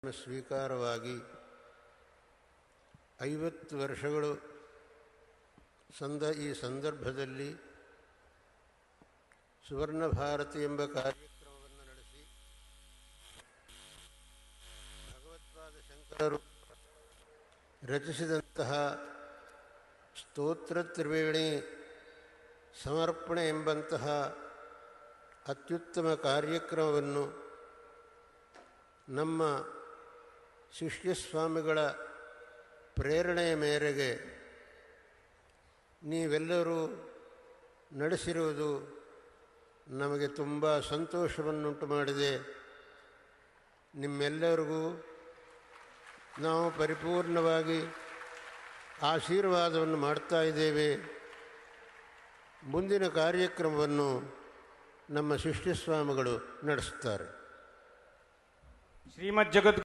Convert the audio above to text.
ಸ್ವೀಕಾರವಾಗಿ 50 ವರ್ಷಗಳು ಈ ಸಂದರ್ಭದಲ್ಲಿ ಸುವರ್ಣ ಭಾರತಿ ಎಂಬ ಕಾರ್ಯಕ್ರಮವನ್ನು ನಡೆಸಿ ಭಗವತ್ಪಾದ ಶಂಕರರು ರಚಿಸಿದಂತಹ ಸ್ತೋತ್ರ ತ್ರಿವೇಣಿ ಸಮರ್ಪಣೆ ಎಂಬಂತಹ ಅತ್ಯುತ್ತಮ ಕಾರ್ಯಕ್ರಮವನ್ನು ನಮ್ಮ ಶಿಷ್ಯಸ್ವಾಮಿಗಳ ಪ್ರೇರಣೆಯ ಮೇರೆಗೆ ನೀವೆಲ್ಲರೂ ನಡೆಸಿರುವುದು ನಮಗೆ ತುಂಬ ಸಂತೋಷವನ್ನುಂಟು ಮಾಡಿದೆ. ನಿಮ್ಮೆಲ್ಲರಿಗೂ ನಾವು ಪರಿಪೂರ್ಣವಾಗಿ ಆಶೀರ್ವಾದವನ್ನು ಮಾಡ್ತಾ ಇದ್ದೇವೆ. ಮುಂದಿನ ಕಾರ್ಯಕ್ರಮವನ್ನು ನಮ್ಮ ಶಿಷ್ಯಸ್ವಾಮಿಗಳು ನಡೆಸುತ್ತಾರೆ. ಶ್ರೀಮದ್ ಜಗದ್